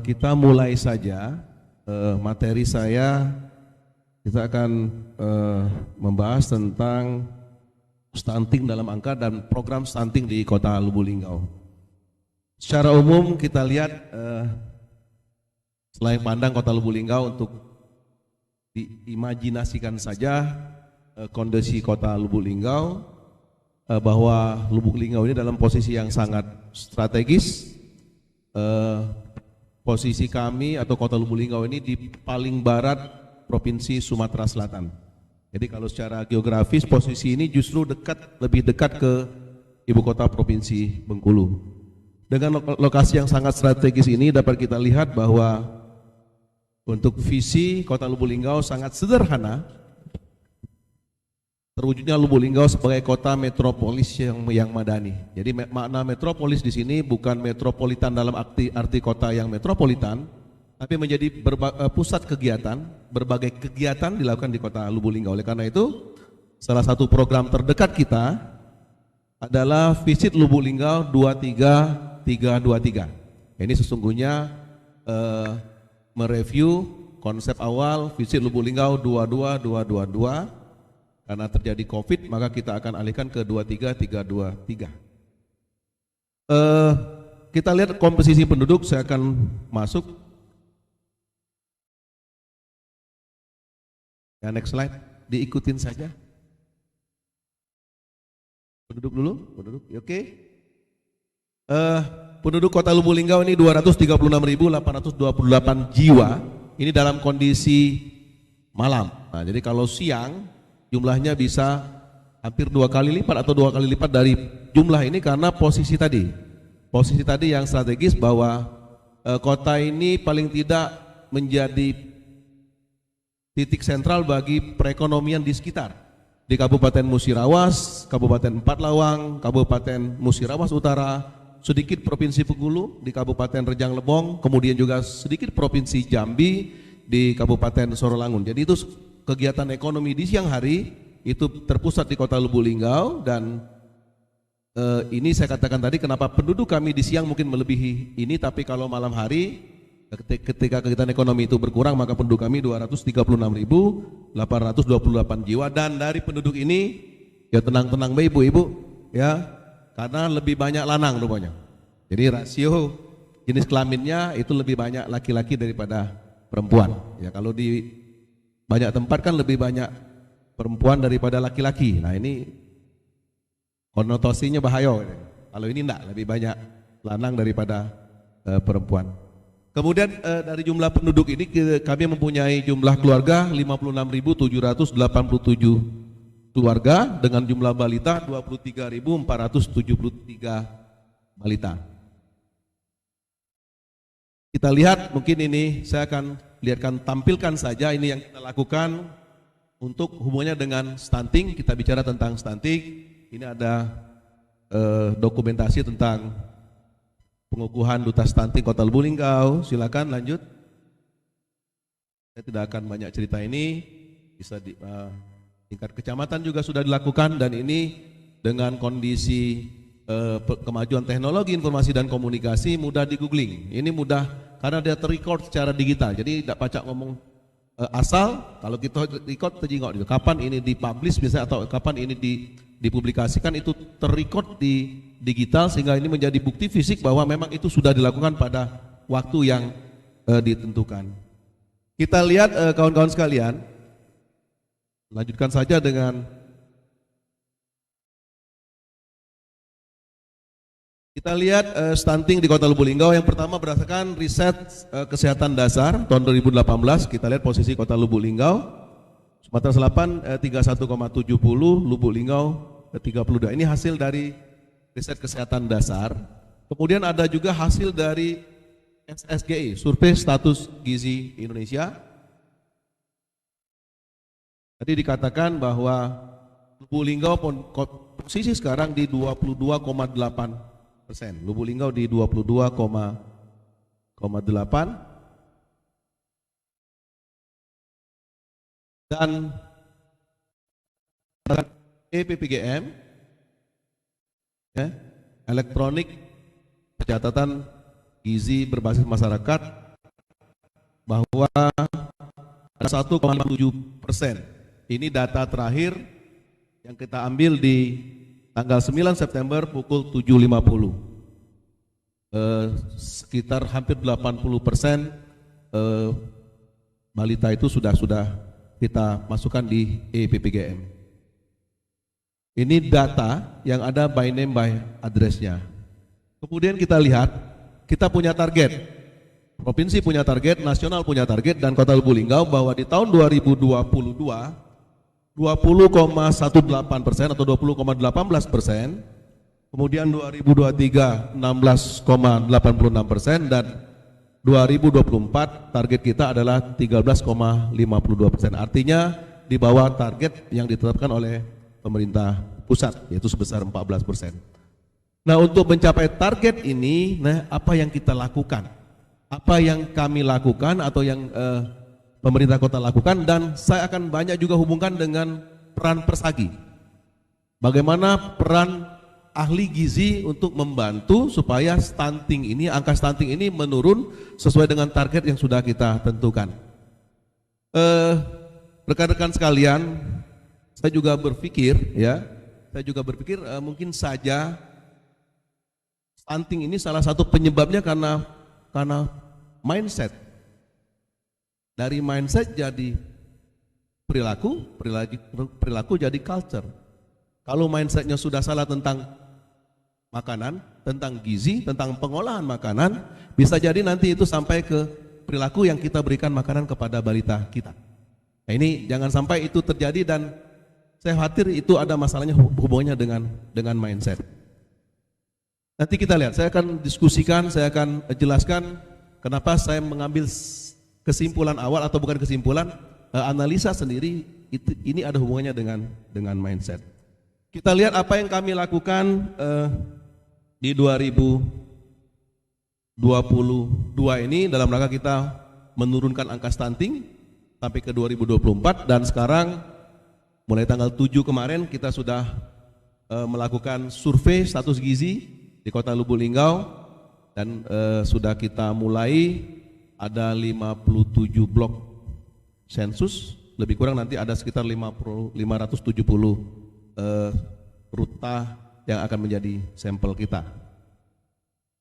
Kita mulai saja materi saya. Kita akan membahas tentang stunting dalam angka dan program stunting di Kota Lubuk Linggau. Secara umum kita lihat selain pandang Kota Lubuk Linggau untuk diimajinasikan saja kondisi Kota Lubuk Linggau, bahwa Lubuk Linggau ini dalam posisi yang sangat strategis. Posisi kami atau Kota Lubuk Linggau ini di paling barat Provinsi Sumatera Selatan. Jadi kalau secara geografis posisi ini justru lebih dekat ke ibu kota Provinsi Bengkulu. Dengan lokasi yang sangat strategis ini dapat kita lihat bahwa untuk visi Kota Lubuk Linggau sangat sederhana. Terwujudnya Lubuk Linggau sebagai kota metropolis yang madani. Jadi makna metropolis di sini bukan metropolitan dalam arti kota yang metropolitan, tapi menjadi pusat kegiatan, berbagai kegiatan dilakukan di Kota Lubuk Linggau. Oleh karena itu, salah satu program terdekat kita adalah Visit Lubuk Linggau 23323. Ini sesungguhnya mereview konsep awal Visit Lubuk Linggau 22222. Karena terjadi COVID, maka kita akan alihkan ke 23323. Kita lihat komposisi penduduk, saya akan masuk. Ya, next slide, diikutin saja. Penduduk dulu, oke. Penduduk Kota Lubuk Linggau ini 236.828 jiwa. Ini dalam kondisi malam. Nah, jadi kalau siang jumlahnya bisa hampir 2 kali lipat atau 2 kali lipat dari jumlah ini karena posisi tadi yang strategis bahwa kota ini paling tidak menjadi titik sentral bagi perekonomian di sekitar. Di Kabupaten Musirawas, Kabupaten Empat Lawang, Kabupaten Musirawas Utara, sedikit Provinsi Bengkulu, di Kabupaten Rejang Lebong, kemudian juga sedikit Provinsi Jambi di Kabupaten Sorolangun. Jadi itu kegiatan ekonomi di siang hari itu terpusat di Kota Lubuk Linggau, dan ini saya katakan tadi kenapa penduduk kami di siang mungkin melebihi ini, tapi kalau malam hari ketika kegiatan ekonomi itu berkurang maka penduduk kami 236.828 jiwa, dan dari penduduk ini ya tenang-tenang ibu-ibu ya, karena lebih banyak lanang rupanya. Jadi rasio jenis kelaminnya itu lebih banyak laki-laki daripada perempuan. Ya kalau di banyak tempat kan lebih banyak perempuan daripada laki-laki. Nah ini konotasinya bahaya. Kalau ini enggak, lebih banyak lanang daripada perempuan. Kemudian dari jumlah penduduk ini kami mempunyai jumlah keluarga 56.787 keluarga dengan jumlah balita 23.473 balita. Kita lihat, mungkin ini saya akan tampilkan saja ini yang kita lakukan untuk hubungannya dengan stunting. Kita bicara tentang stunting. Ini ada dokumentasi tentang pengukuhan Duta Stunting Kota Lubuk Linggau. Silakan lanjut. Saya tidak akan banyak cerita ini. Bisa di tingkat kecamatan juga sudah dilakukan, dan ini dengan kondisi kemajuan teknologi informasi dan komunikasi mudah di googling. Ini mudah karena dia terrecord secara digital, jadi tidak pacak ngomong asal. Kalau kita record terjengok kapan ini dipublish biasanya, atau kapan ini dipublikasikan, itu terrecord di digital sehingga ini menjadi bukti fisik bahwa memang itu sudah dilakukan pada waktu yang ditentukan. Kita lihat kawan-kawan sekalian, lanjutkan saja dengan kita lihat stunting di Kota Lubuk Linggau. Yang pertama berdasarkan riset kesehatan dasar tahun 2018, kita lihat posisi Kota Lubuk Linggau. Sumatera Selatan 31,70, Lubuk Linggau 32. Ini hasil dari riset kesehatan dasar. Kemudian ada juga hasil dari SSGI, Survei Status Gizi Indonesia. Tadi dikatakan bahwa Lubuk Linggau posisi sekarang di 22,8%. Lubuk Linggau di 22,8, dan EPPGM ya, elektronik pencatatan gizi berbasis masyarakat bahwa ada 1,7%. Ini data terakhir yang kita ambil di tanggal 9 September pukul 7.50. Sekitar hampir 80% balita itu sudah kita masukkan di EPPGM. Ini data yang ada by name by address-nya. Kemudian kita lihat, kita punya target. Provinsi punya target, nasional punya target, dan Kota Lubuk Linggau bahwa di tahun 2022 20,18% atau 20,18%, kemudian 2023 16,86%, dan 2024 target kita adalah 13,52%. Artinya di bawah target yang ditetapkan oleh pemerintah pusat, yaitu sebesar 14%. Nah, untuk mencapai target ini, apa yang kita lakukan? Apa yang kami lakukan atau yang pemerintah kota lakukan, dan saya akan banyak juga hubungkan dengan peran Persagi. Bagaimana peran ahli gizi untuk membantu supaya stunting ini, angka stunting ini menurun sesuai dengan target yang sudah kita tentukan. Rekan-rekan sekalian, saya juga berpikir mungkin saja stunting ini salah satu penyebabnya karena mindset. Dari mindset jadi perilaku jadi culture. Kalau mindsetnya sudah salah tentang makanan, tentang gizi, tentang pengolahan makanan, bisa jadi nanti itu sampai ke perilaku yang kita berikan makanan kepada balita kita. Nah, ini jangan sampai itu terjadi, dan saya khawatir itu ada masalahnya hubungannya dengan mindset. Nanti kita lihat, saya akan diskusikan, saya akan jelaskan kenapa saya mengambil kesimpulan awal, atau bukan kesimpulan, analisa sendiri, ini ada hubungannya dengan mindset. Kita lihat apa yang kami lakukan di 2022 ini dalam rangka kita menurunkan angka stunting sampai ke 2024, dan sekarang mulai tanggal 7 kemarin kita sudah melakukan survei status gizi di Kota Lubuk Linggau, dan sudah kita mulai ada 57 blok sensus, lebih kurang nanti ada sekitar 570 ruta yang akan menjadi sampel kita.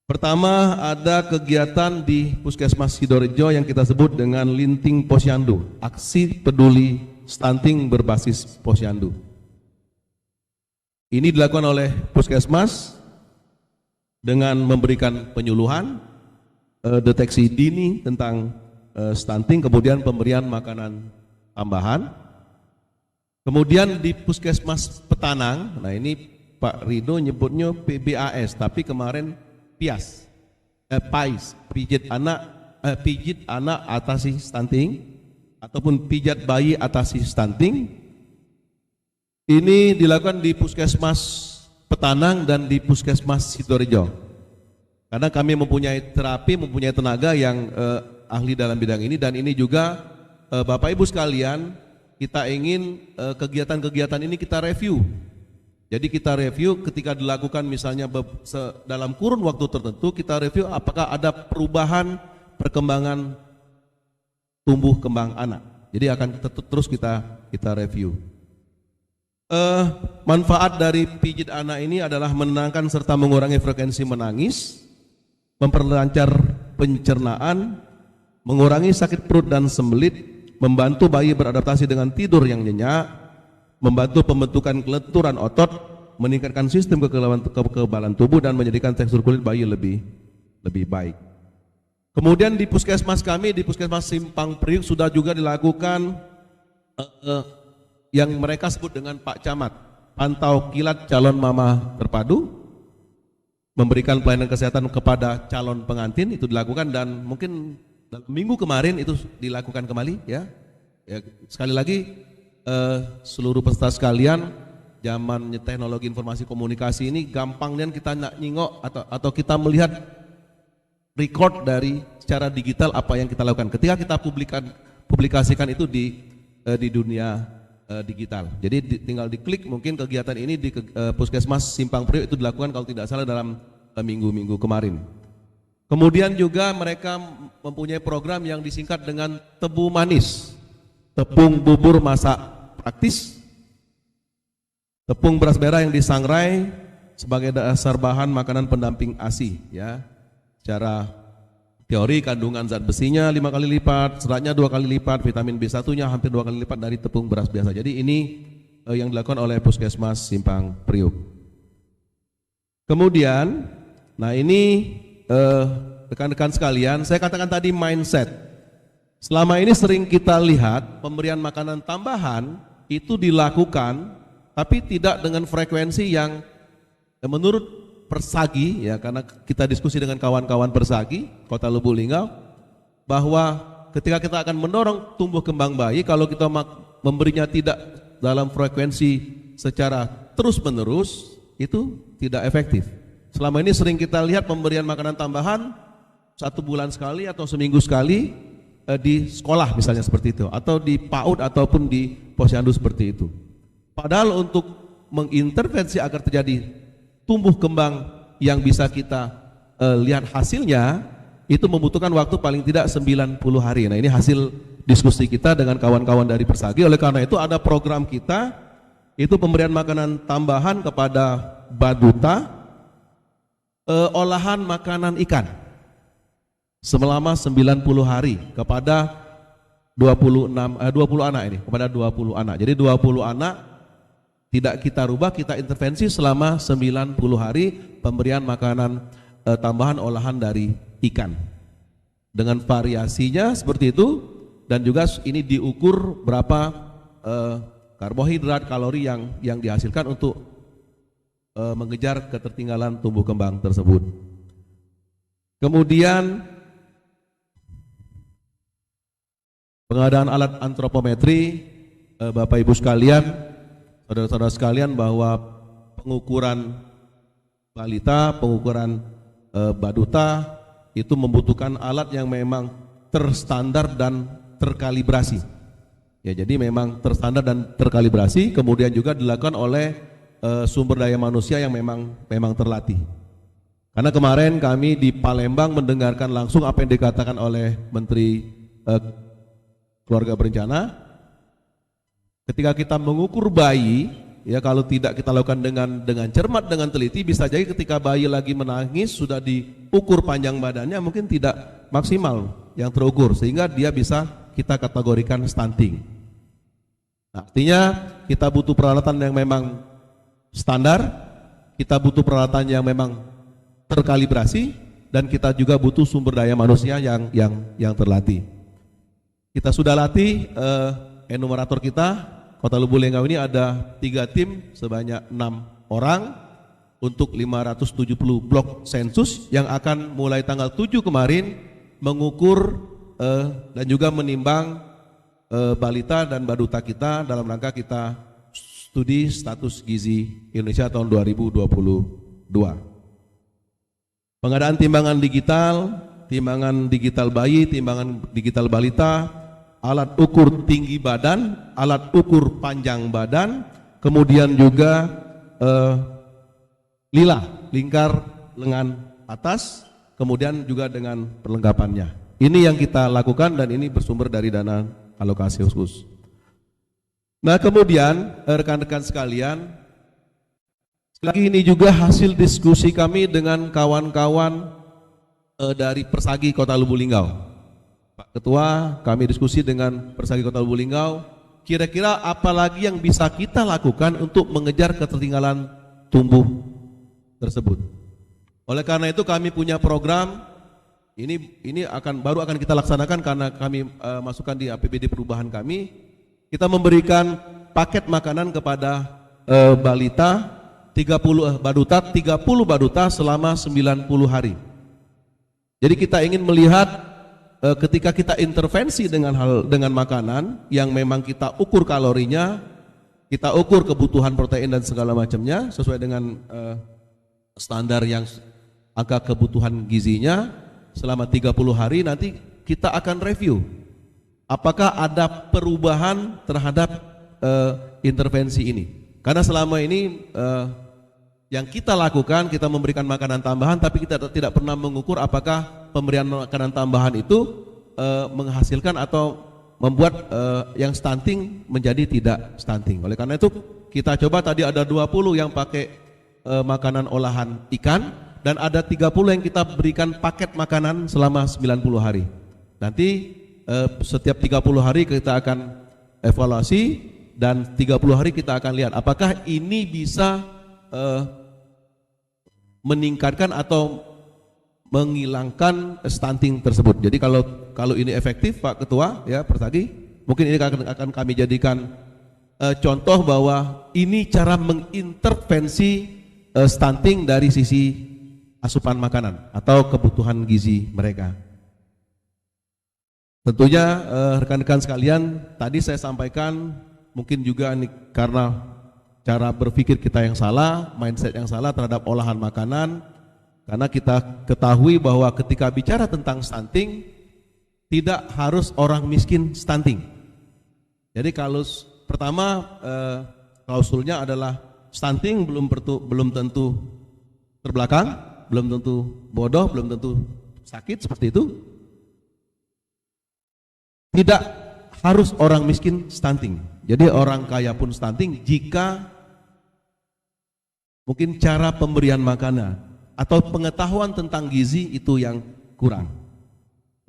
Pertama, ada kegiatan di Puskesmas Sidorejo yang kita sebut dengan Linting Posyandu, aksi peduli stunting berbasis posyandu. Ini dilakukan oleh Puskesmas dengan memberikan penyuluhan, deteksi dini tentang stunting, kemudian pemberian makanan tambahan. Kemudian di Puskesmas Petanang, nah ini Pak Rido nyebutnya PBAS, tapi kemarin PIAS, PAIS, pijit anak atasi stunting, ataupun pijat bayi atasi stunting. Ini dilakukan di Puskesmas Petanang dan di Puskesmas Sidorejo. Karena kami mempunyai terapi, mempunyai tenaga yang ahli dalam bidang ini, dan ini juga Bapak Ibu sekalian, kita ingin kegiatan-kegiatan ini kita review. Jadi kita review ketika dilakukan misalnya dalam kurun waktu tertentu, kita review apakah ada perubahan perkembangan tumbuh kembang anak. Jadi akan terus kita review. Manfaat dari pijit anak ini adalah menenangkan serta mengurangi frekuensi menangis, memperlancar pencernaan, mengurangi sakit perut dan sembelit, membantu bayi beradaptasi dengan tidur yang nyenyak, membantu pembentukan kelenturan otot, meningkatkan sistem kekebalan tubuh, dan menjadikan tekstur kulit bayi lebih baik. Kemudian di puskesmas kami, di Puskesmas Simpang Priuk, sudah juga dilakukan yang mereka sebut dengan Pak Camat, pantau kilat calon mama terpadu, memberikan pelayanan kesehatan kepada calon pengantin, itu dilakukan, dan mungkin dalam minggu kemarin itu dilakukan kembali ya. Sekali lagi seluruh peserta sekalian, zaman teknologi informasi komunikasi ini gampang dan kita nyingok atau kita melihat record dari secara digital apa yang kita lakukan ketika kita publikasikan itu di dunia digital. Jadi tinggal diklik, mungkin kegiatan ini di Puskesmas Simpang Priuk itu dilakukan kalau tidak salah dalam minggu-minggu kemarin. Kemudian juga mereka mempunyai program yang disingkat dengan tebu manis, tepung bubur masak praktis, tepung beras merah yang disangrai sebagai dasar bahan makanan pendamping ASI, ya. Secara teori kandungan zat besinya 5 kali lipat, seratnya 2 kali lipat, vitamin B1-nya hampir 2 kali lipat dari tepung beras biasa. Jadi ini yang dilakukan oleh Puskesmas Simpang Priuk. Kemudian, nah ini rekan-rekan sekalian, saya katakan tadi mindset. Selama ini sering kita lihat pemberian makanan tambahan itu dilakukan, tapi tidak dengan frekuensi yang menurut Persagi, ya, karena kita diskusi dengan kawan-kawan Persagi Kota Lubuk Linggau, bahwa ketika kita akan mendorong tumbuh kembang bayi, kalau kita memberinya tidak dalam frekuensi secara terus-menerus, itu tidak efektif. Selama ini sering kita lihat pemberian makanan tambahan 1 bulan sekali atau seminggu sekali di sekolah misalnya seperti itu, atau di PAUD ataupun di posyandu seperti itu. Padahal untuk mengintervensi agar terjadi tumbuh kembang yang bisa kita lihat hasilnya, itu membutuhkan waktu paling tidak 90 hari. Nah, ini hasil diskusi kita dengan kawan-kawan dari Persagi. Oleh karena itu ada program kita, itu pemberian makanan tambahan kepada baduta, olahan makanan ikan selama 90 hari kepada 20 anak ini, kepada 20 anak. Jadi 20 anak tidak kita rubah, kita intervensi selama 90 hari pemberian makanan tambahan olahan dari ikan. Dengan variasinya seperti itu, dan juga ini diukur berapa karbohidrat, kalori yang dihasilkan untuk mengejar ketertinggalan tumbuh kembang tersebut. Kemudian pengadaan alat antropometri, Bapak Ibu sekalian, saudara-saudara sekalian, bahwa pengukuran balita, pengukuran baduta itu membutuhkan alat yang memang terstandar dan terkalibrasi. Ya, jadi memang terstandar dan terkalibrasi, kemudian juga dilakukan oleh sumber daya manusia yang memang terlatih. Karena kemarin kami di Palembang mendengarkan langsung apa yang dikatakan oleh Menteri Keluarga Berencana. Ketika kita mengukur bayi, ya, kalau tidak kita lakukan dengan cermat, dengan teliti, bisa jadi ketika bayi lagi menangis sudah diukur panjang badannya mungkin tidak maksimal yang terukur, sehingga dia bisa kita kategorikan stunting. Nah, artinya kita butuh peralatan yang memang standar, kita butuh peralatan yang memang terkalibrasi, dan kita juga butuh sumber daya manusia yang terlatih. Kita sudah latih enumerator kita. Kota Lubuk Linggau ini ada 3 tim sebanyak 6 orang untuk 570 blok sensus yang akan mulai tanggal 7 kemarin mengukur dan juga menimbang balita dan baduta kita dalam rangka kita studi status gizi Indonesia tahun 2022. Pengadaan timbangan digital bayi, timbangan digital balita, alat ukur tinggi badan, alat ukur panjang badan, kemudian juga lingkar lengan atas, kemudian juga dengan perlengkapannya. Ini yang kita lakukan dan ini bersumber dari dana alokasi khusus. Nah, kemudian rekan-rekan sekalian, lagi ini juga hasil diskusi kami dengan kawan-kawan dari Persagi Kota Lubuk Linggau. Pak Ketua, kami diskusi dengan Persagi Kota Lubuk Linggau, kira-kira apa lagi yang bisa kita lakukan untuk mengejar ketertinggalan tumbuh tersebut. Oleh karena itu kami punya program, ini baru akan kita laksanakan karena kami masukkan di APBD perubahan kami. Kita memberikan paket makanan kepada balita 30 baduta selama 90 hari. Jadi kita ingin melihat ketika kita intervensi dengan makanan yang memang kita ukur kalorinya, kita ukur kebutuhan protein dan segala macamnya sesuai dengan standar yang angka kebutuhan gizinya selama 30 hari, nanti kita akan review apakah ada perubahan terhadap intervensi ini. Karena selama ini Yang kita lakukan, kita memberikan makanan tambahan, tapi kita tidak pernah mengukur apakah pemberian makanan tambahan itu menghasilkan atau membuat yang stunting menjadi tidak stunting. Oleh karena itu kita coba, tadi ada 20 yang pakai makanan olahan ikan, dan ada 30 yang kita berikan paket makanan selama 90 hari. Nanti setiap 30 hari kita akan evaluasi, dan 30 hari kita akan lihat apakah ini bisa meningkatkan atau menghilangkan stunting tersebut. Jadi kalau ini efektif, Pak Ketua, ya Persagi, mungkin ini akan kami jadikan contoh bahwa ini cara mengintervensi stunting dari sisi asupan makanan atau kebutuhan gizi mereka. Tentunya rekan-rekan sekalian, tadi saya sampaikan mungkin juga ini karena cara berpikir kita yang salah, mindset yang salah terhadap olahan makanan, karena kita ketahui bahwa ketika bicara tentang stunting, tidak harus orang miskin stunting. Jadi kalau pertama klausulnya adalah stunting belum tentu terbelakang, belum tentu bodoh, belum tentu sakit, seperti itu. Tidak harus orang miskin stunting. Jadi orang kaya pun stunting jika mungkin cara pemberian makanan atau pengetahuan tentang gizi itu yang kurang.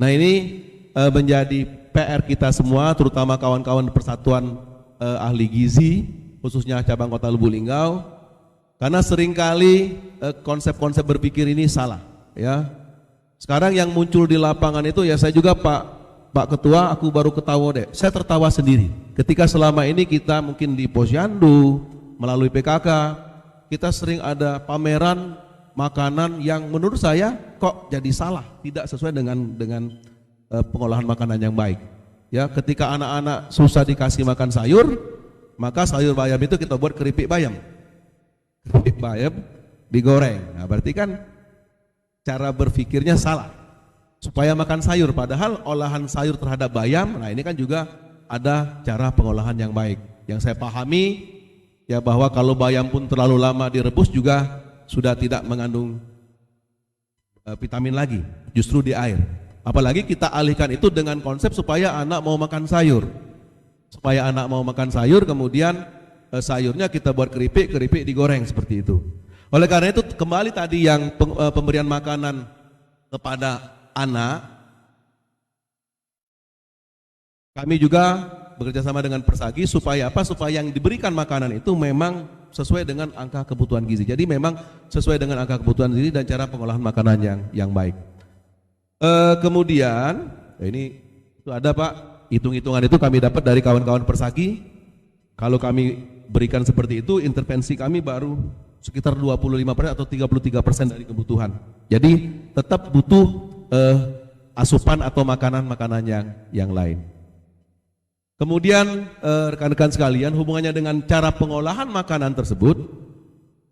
Nah, ini menjadi PR kita semua, terutama kawan-kawan Persatuan Ahli Gizi, khususnya cabang Kota Lubuk Linggau, karena seringkali konsep-konsep berpikir ini salah. Ya, sekarang yang muncul di lapangan itu, ya saya juga Pak Ketua, aku baru ketawa deh. Saya tertawa sendiri. Ketika selama ini kita mungkin di Posyandu melalui PKK, kita sering ada pameran makanan yang menurut saya kok jadi salah, tidak sesuai dengan pengolahan makanan yang baik. Ya, ketika anak-anak susah dikasih makan sayur, maka sayur bayam itu kita buat keripik bayam. Keripik bayam digoreng. Nah, berarti kan cara berpikirnya salah. Supaya makan sayur, padahal olahan sayur terhadap bayam, nah ini kan juga ada cara pengolahan yang baik. Yang saya pahami ya bahwa kalau bayam pun terlalu lama direbus juga sudah tidak mengandung vitamin lagi, justru di air. Apalagi kita alihkan itu dengan konsep supaya anak mau makan sayur. Supaya anak mau makan sayur, kemudian sayurnya kita buat keripik digoreng seperti itu. Oleh karena itu kembali tadi yang pemberian makanan kepada anak, kami juga bekerja sama dengan Persagi supaya apa? Supaya yang diberikan makanan itu memang sesuai dengan angka kebutuhan gizi. Jadi memang sesuai dengan angka kebutuhan gizi dan cara pengolahan makanan yang baik. Kemudian ini itu ada Pak, hitung-hitungan itu kami dapat dari kawan-kawan Persagi. Kalau kami berikan seperti itu, intervensi kami baru sekitar 25% atau 33% dari kebutuhan. Jadi tetap butuh asupan atau makanan-makanan yang lain. Kemudian rekan-rekan sekalian, hubungannya dengan cara pengolahan makanan tersebut,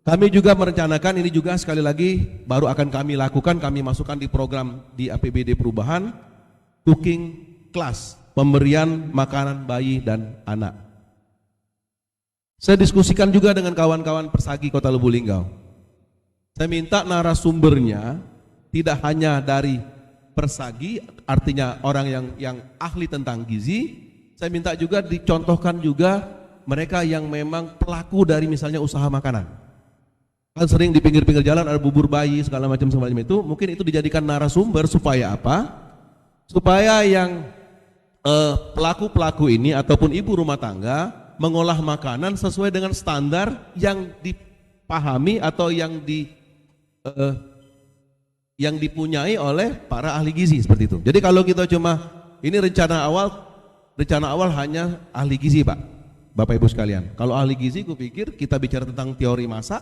kami juga merencanakan, ini juga sekali lagi baru akan kami lakukan, kami masukkan di program di APBD Perubahan, cooking class, pemberian makanan bayi dan anak. Saya diskusikan juga dengan kawan-kawan Persagi Kota Lubuk Linggau. Saya minta narasumbernya tidak hanya dari Persagi, artinya orang yang ahli tentang gizi. Saya minta juga dicontohkan juga mereka yang memang pelaku dari misalnya usaha makanan. Kan sering di pinggir-pinggir jalan ada bubur bayi segala macam itu, mungkin itu dijadikan narasumber supaya apa? Supaya yang pelaku-pelaku ini ataupun ibu rumah tangga mengolah makanan sesuai dengan standar yang dipahami atau yang dipunyai oleh para ahli gizi seperti itu. Jadi kalau kita cuma ini rencana awal hanya ahli gizi Pak, Bapak Ibu sekalian. Kalau ahli gizi kupikir kita bicara tentang teori masak,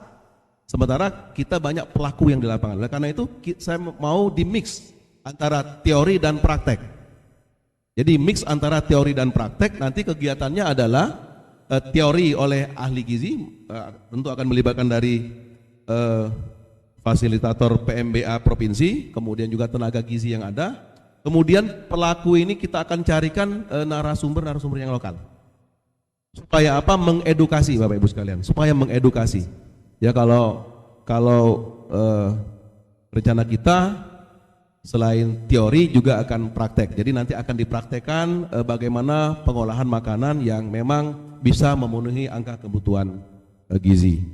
sementara kita banyak pelaku yang di lapangan. Oleh karena itu saya mau di mix antara teori dan praktek. Jadi mix antara teori dan praktek, nanti kegiatannya adalah teori oleh ahli gizi, tentu akan melibatkan dari fasilitator PMBA provinsi, kemudian juga tenaga gizi yang ada. Kemudian pelaku ini kita akan carikan narasumber yang lokal. Supaya apa? Mengedukasi Bapak Ibu sekalian, supaya mengedukasi. Ya kalau kalau rencana kita selain teori juga akan praktek. Jadi nanti akan dipraktekkan bagaimana pengolahan makanan yang memang bisa memenuhi angka kebutuhan gizi.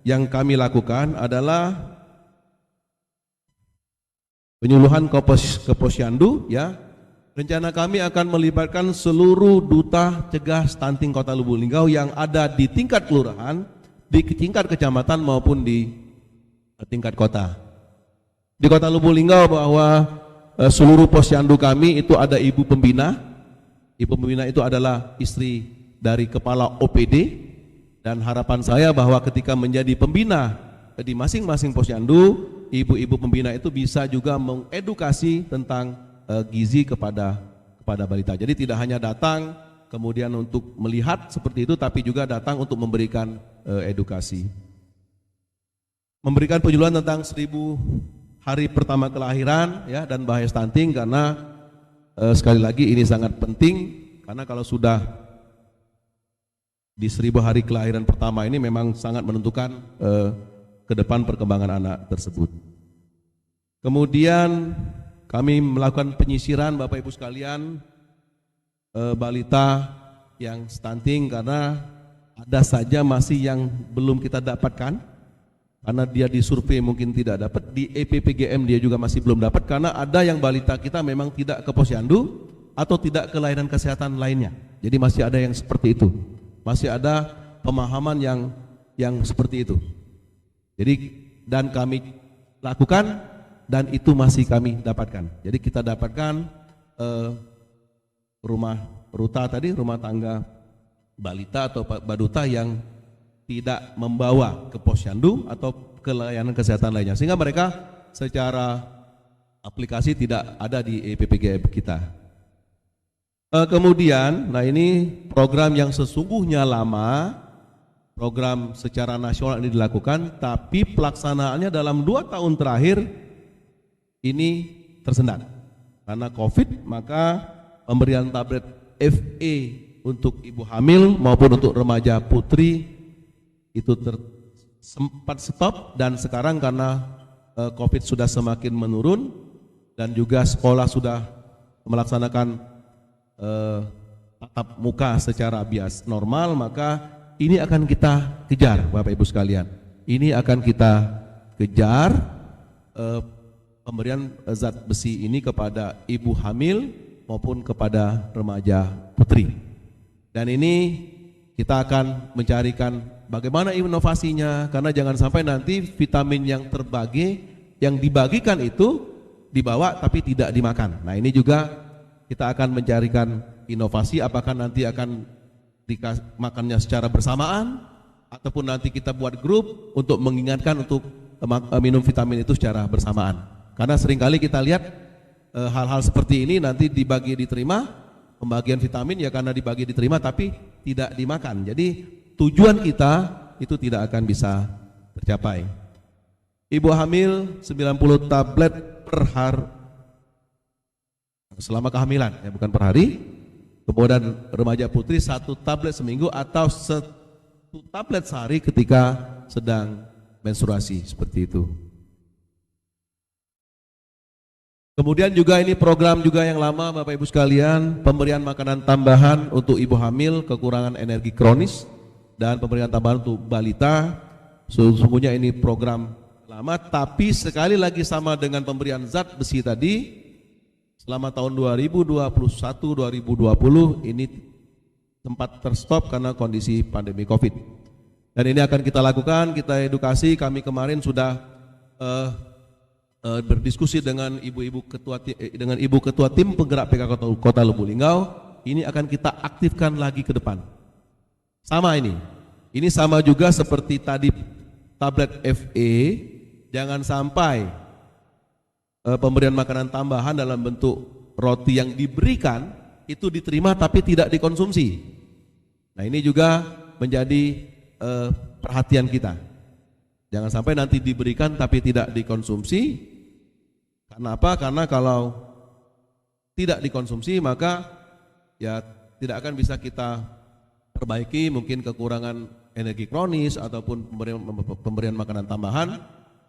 Yang kami lakukan adalah penyuluhan ke Posyandu, ya. Rencana kami akan melibatkan seluruh duta cegah stunting Kota Lubuk Linggau yang ada di tingkat kelurahan, di tingkat kecamatan maupun di tingkat kota. Di Kota Lubuk Linggau bahwa seluruh posyandu kami itu ada ibu pembina. Ibu pembina itu adalah istri dari kepala OPD, dan harapan saya bahwa ketika menjadi pembina di masing-masing posyandu, ibu-ibu pembina itu bisa juga mengedukasi tentang gizi kepada balita. Jadi tidak hanya datang kemudian untuk melihat seperti itu, tapi juga datang untuk memberikan edukasi. Memberikan penyuluhan tentang 1000 hari pertama kelahiran, ya, dan bahaya stunting, karena sekali lagi ini sangat penting, karena kalau sudah di 1000 hari kelahiran pertama ini memang sangat menentukan ke depan perkembangan anak tersebut. Kemudian kami melakukan penyisiran Bapak Ibu sekalian balita yang stunting, karena ada saja masih yang belum kita dapatkan. Karena dia di survei mungkin tidak dapat, di EPPGM dia juga masih belum dapat, karena ada yang balita kita memang tidak ke posyandu atau tidak ke layanan kesehatan lainnya. Jadi masih ada yang seperti itu, masih ada pemahaman yang seperti itu. Jadi dan kami lakukan, dan itu masih kami dapatkan. Jadi kita dapatkan rumah ruta tadi, rumah tangga balita atau baduta yang tidak membawa ke posyandu atau ke layanan kesehatan lainnya, sehingga mereka secara aplikasi tidak ada di EPPGM kita. Kemudian, nah ini program yang sesungguhnya lama, program secara nasional ini dilakukan, tapi pelaksanaannya dalam 2 tahun terakhir ini tersendat karena COVID. Maka pemberian tablet FE untuk ibu hamil maupun untuk remaja putri itu sempat stop, dan sekarang karena COVID sudah semakin menurun dan juga sekolah sudah melaksanakan tatap muka secara bias normal, maka ini akan kita kejar Bapak Ibu sekalian. Ini akan kita kejar pemberian zat besi ini kepada ibu hamil maupun kepada remaja putri. Dan ini kita akan mencarikan bagaimana inovasinya, karena jangan sampai nanti vitamin yang yang dibagikan itu dibawa tapi tidak dimakan. Nah ini juga kita akan mencarikan inovasi, apakah nanti akan makannya secara bersamaan ataupun nanti kita buat grup untuk mengingatkan untuk minum vitamin itu secara bersamaan. Karena seringkali kita lihat hal-hal seperti ini nanti dibagi diterima, pembagian vitamin ya karena dibagi diterima tapi tidak dimakan. Jadi tujuan kita itu tidak akan bisa tercapai. Ibu hamil 90 tablet per hari selama kehamilan, ya bukan per hari. Kemudian remaja putri 1 tablet seminggu atau 1 tablet sehari ketika sedang menstruasi, seperti itu. Kemudian juga ini program juga yang lama Bapak Ibu sekalian, pemberian makanan tambahan untuk ibu hamil kekurangan energi kronis dan pemberian tambahan untuk balita. Sesungguhnya ini program lama, tapi sekali lagi sama dengan pemberian zat besi tadi, selama tahun 2021-2020 ini sempat terstop karena kondisi pandemi COVID. Dan ini akan kita lakukan, kita edukasi. Kami kemarin sudah berdiskusi dengan ibu ketua tim penggerak PKK Kota Lubuk Linggau. Ini akan kita aktifkan lagi ke depan. Sama ini sama juga seperti tadi tablet FE. Jangan sampai pemberian makanan tambahan dalam bentuk roti yang diberikan itu diterima tapi tidak dikonsumsi. Nah ini juga menjadi perhatian kita. Jangan sampai nanti diberikan tapi tidak dikonsumsi. Karena apa? Karena kalau tidak dikonsumsi maka ya tidak akan bisa kita perbaiki mungkin kekurangan energi kronis ataupun pemberian makanan tambahan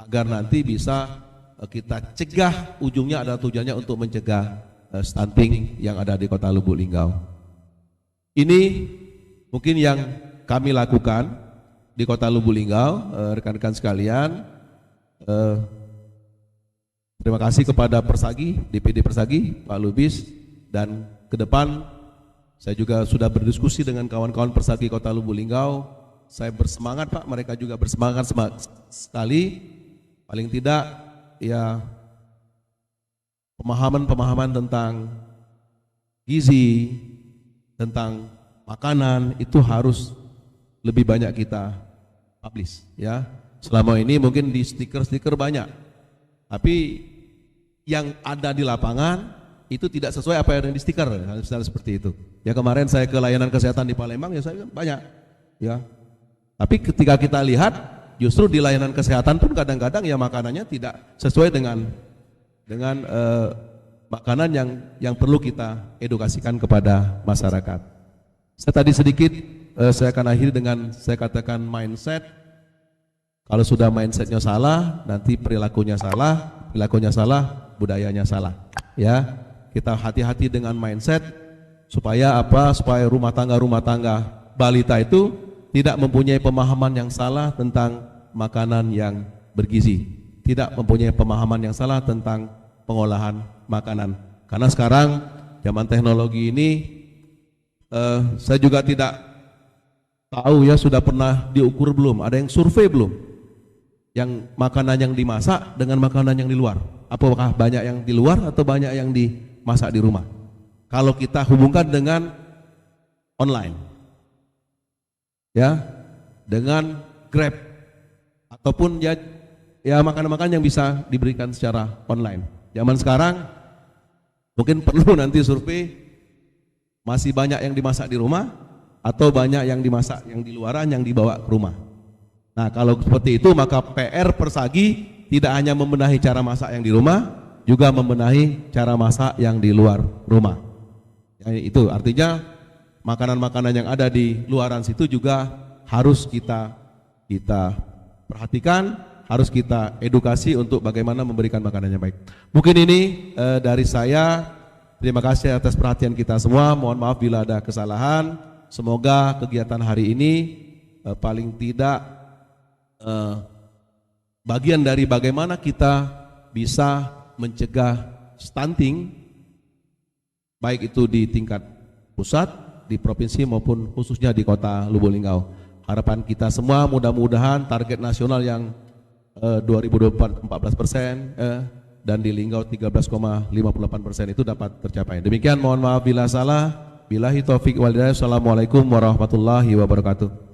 agar nanti bisa kita cegah, ujungnya adalah tujuannya untuk mencegah stunting yang ada di Kota Lubuk Linggau. Ini mungkin yang kami lakukan di Kota Lubuk Linggau, rekan-rekan sekalian. Terima kasih kepada Persagi, DPD Persagi, Pak Lubis, dan ke depan saya juga sudah berdiskusi dengan kawan-kawan Persagi Kota Lubuk Linggau. Saya bersemangat Pak, mereka juga bersemangat sekali. Paling tidak ya pemahaman tentang gizi, tentang makanan itu harus lebih banyak kita publish ya. Selama ini mungkin di stiker-stiker banyak, tapi yang ada di lapangan itu tidak sesuai apa yang ada di stiker, misalnya seperti itu. Ya kemarin saya ke layanan kesehatan di Palembang ya saya banyak ya. Tapi ketika kita lihat justru di layanan kesehatan pun kadang-kadang ya makanannya tidak sesuai dengan makanan yang perlu kita edukasikan kepada masyarakat. Saya tadi sedikit saya akan akhiri dengan saya katakan mindset. Kalau sudah mindsetnya salah, nanti perilakunya salah, budayanya salah. Ya, kita hati-hati dengan mindset supaya apa? Supaya rumah tangga balita itu tidak mempunyai pemahaman yang salah tentang makanan yang bergizi, tidak mempunyai pemahaman yang salah tentang pengolahan makanan. Karena sekarang zaman teknologi ini, saya juga tidak tahu ya sudah pernah diukur belum, ada yang survei belum, yang makanan yang dimasak dengan makanan yang di luar, apakah banyak yang di luar atau banyak yang dimasak di rumah? Kalau kita hubungkan dengan online, ya, dengan Grab ataupun ya makanan-makanan yang bisa diberikan secara online. Zaman sekarang mungkin perlu nanti survei masih banyak yang dimasak di rumah atau banyak yang dimasak yang di luaran yang dibawa ke rumah. Nah, kalau seperti itu maka PR Persagi tidak hanya membenahi cara masak yang di rumah, juga membenahi cara masak yang di luar rumah. Ya, itu artinya makanan-makanan yang ada di luaran situ juga harus kita perhatikan, harus kita edukasi untuk bagaimana memberikan makanan yang baik. Mungkin ini dari saya. Terima kasih atas perhatian kita semua. Mohon maaf bila ada kesalahan. Semoga kegiatan hari ini paling tidak bagian dari bagaimana kita bisa mencegah stunting, baik itu di tingkat pusat, di provinsi maupun khususnya di Kota Lubuk Linggau. Harapan kita semua mudah-mudahan target nasional yang 2024 14% dan di Linggau 13,58% itu dapat tercapai. Demikian, mohon maaf bila salah. Billahi taufik wal hidayah. Assalamualaikum warahmatullahi wabarakatuh.